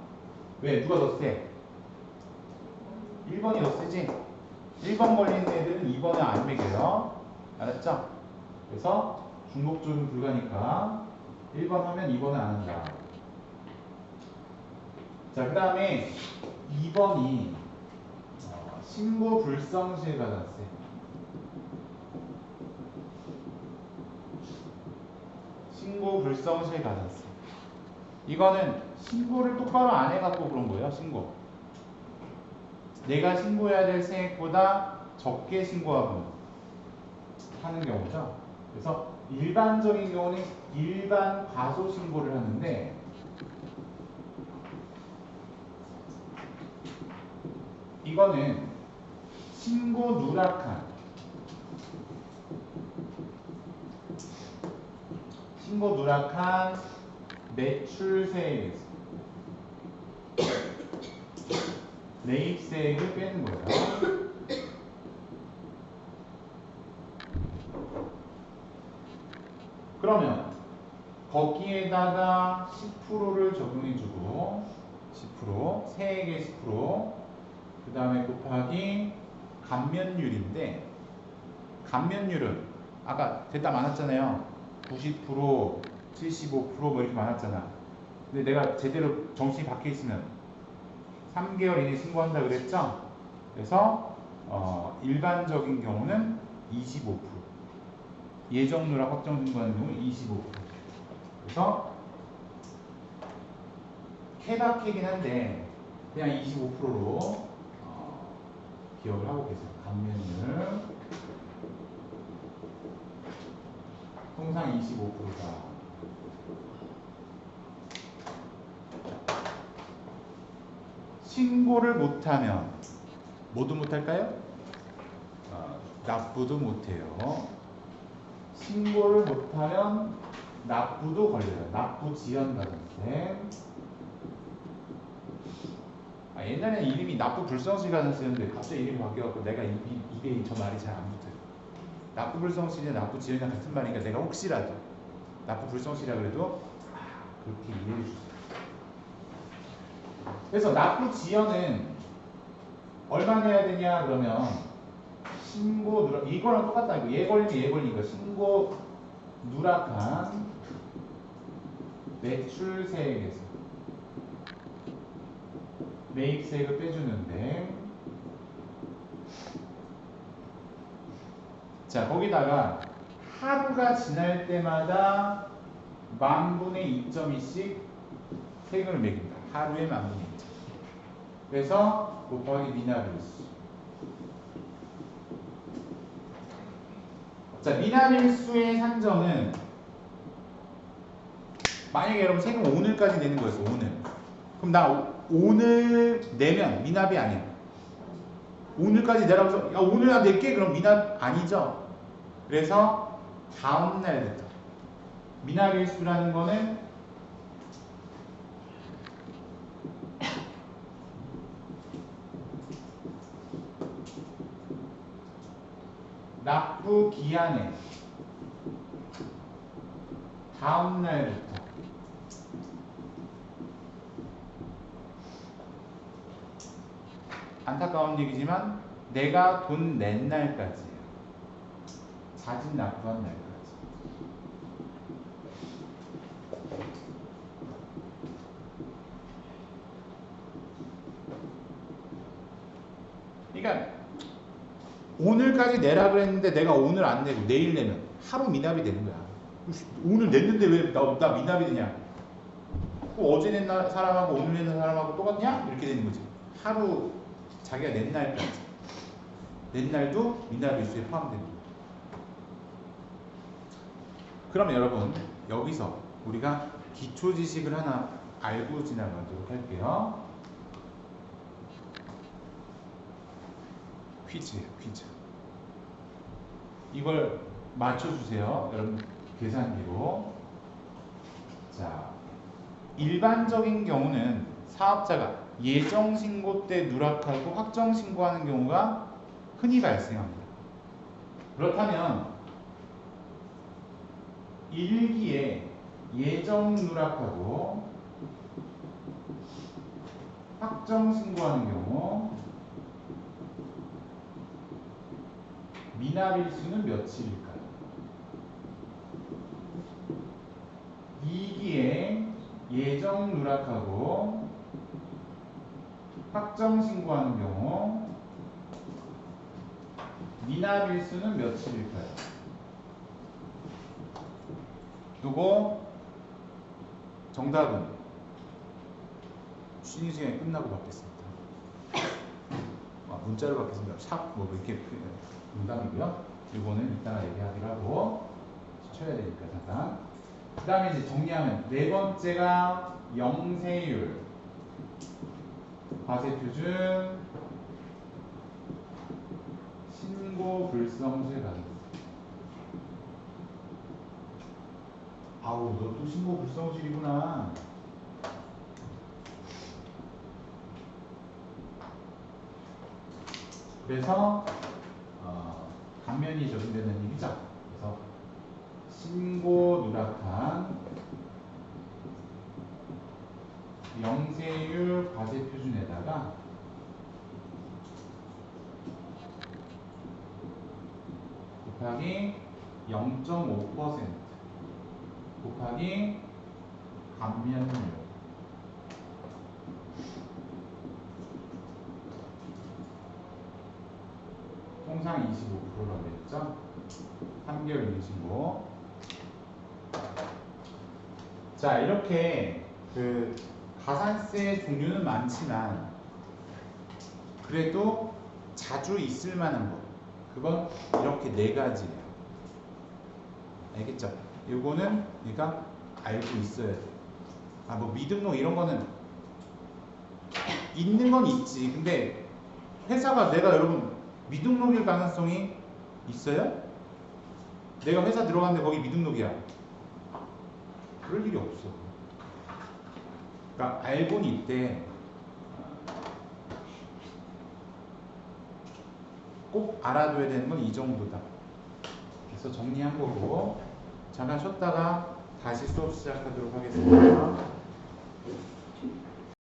왜? 누가 더 세? 1번이 더 세지? 1번 걸리는 애들은 2번에 안 매겨요. 알았죠? 그래서 중복 적용 불가니까 1번 하면 2번은 안 한다. 자, 그 다음에 2번이 신고 불성실 가산세. 신고 불성실 가산세. 이거는 신고를 똑바로 안 해갖고 그런 거예요. 신고. 내가 신고해야 될 세액보다 적게 신고하고 하는 경우죠. 그래서 일반적인 경우는 일반 과소 신고를 하는데 이거는 신고 누락한 매출세액에서 매입세액을 빼는 거예요. 그러면 거기에다가 10%를 적용해주고 10% 세액의 10% 그 다음에 곱하기 감면율인데 감면율은 아까 대답 많았잖아요. 90% 75% 뭐 이렇게 많았잖아. 근데 내가 제대로 정신이 박혀있으면 3개월 이내 신고한다 그랬죠? 그래서 일반적인 경우는 25%, 예정 누락 확정 신고하는 경우는 25%. 그래서 케바케긴 한데 그냥 25%로 기억을 하고 계세요. 감면율 통상 25%다. 신고를 못하면 뭐도 못할까요? 납부도 못해요. 신고를 못하면 납부도 걸려요. 납부 지연 가산세. 옛날에는 이름이 납부 불성실 가산세였는데 갑자기 이름이 바뀌어갖고 내가 입에 저 말이 잘 안 붙어요. 납부 불성실이나 납부 지연이랑 같은 말이니까 내가 혹시라도 납부 불성실이라 그래도 그렇게 이해해 주세요. 그래서 납부 지연은 얼마 내야 되냐 그러면 신고 누락 이거랑 똑같다. 이거 얘 걸리면 얘 걸리니까 신고 누락한 매출세액에서 매입세액을 빼주는데 자 거기다가 하루가 지날 때마다 10,000분의 2.2씩 세금을 매긴다. 하루에 10,000분의 2.2. 그래서 곱하기 미납일수. 자 미납일수의 산정은 만약에 여러분 세금 오늘까지 내는 거였어. 오늘. 그럼 나 오늘 내면 미납이 아니야. 오늘까지 내라고 해서 야 오늘 나 낼게 그럼 미납 아니죠. 그래서 다음날부터 미납일수라는 거는 납부 기한의 다음날부터 안타까운 얘기지만 내가 돈 낸 날까지예요. 자진 납부한 날까지. 그러니까 오늘까지 내라 그랬는데 내가 오늘 안 내고 내일 내면 하루 미납이 되는 거야. 오늘 냈는데 왜 나 미납이 되냐? 어제 낸 사람하고 오늘 낸 사람하고 똑같냐? 이렇게 되는 거지. 하루 자기가 낸 날까지. 낸 날도 미납 일수에 포함됩니다. 그럼 여러분 여기서 우리가 기초 지식을 하나 알고 지나가도록 할게요. 퀴즈예요, 퀴즈. 이걸 맞춰주세요. 여러분 계산기로. 자, 일반적인 경우는 사업자가 예정 신고 때 누락하고 확정 신고하는 경우가 흔히 발생합니다. 그렇다면 일기에 예정 누락하고 확정 신고하는 경우 미납일수는 며칠일까요? 2기에 예정 누락하고 확정 신고하는 경우 미납일수는 며칠일까요? 요거 정답은 쉬는 시간이 끝나고 받겠습니다. 문자로 받겠습니다. 샵 뭐 이렇게 농담이고요. 이거는 이따가 얘기하기로 하고 쳐야 되니까 잠깐. 그 다음에 이제 정리하면 네 번째가 영세율, 과세표준, 신고 불성실 가능. 아우, 너 또 신고 불성실이구나. 그래서 감면이 적용되는 일이죠. 그래서 신고 누락한 영세율 과세표준에다가 곱하기 0.5% 곱하기 감면율 통상 25%라고 했죠. 3개월 임신고. 자, 이렇게 그 가산세 종류는 많지만 그래도 자주 있을 만한 거, 그건 이렇게 네 가지예요. 알겠죠? 요거는 네가 알고 있어야 돼. 뭐 미등록 이런 거는 있는 건 있지. 근데 회사가 내가 여러분 미등록일 가능성이 있어요? 내가 회사 들어갔는데 거기 미등록이야. 그럴 일이 없어. 그러니까 알고는 있대. 꼭 알아둬야 되는 건 이 정도다. 그래서 정리한 거고 잠깐 쉬었다가 다시 수업 시작하도록 하겠습니다.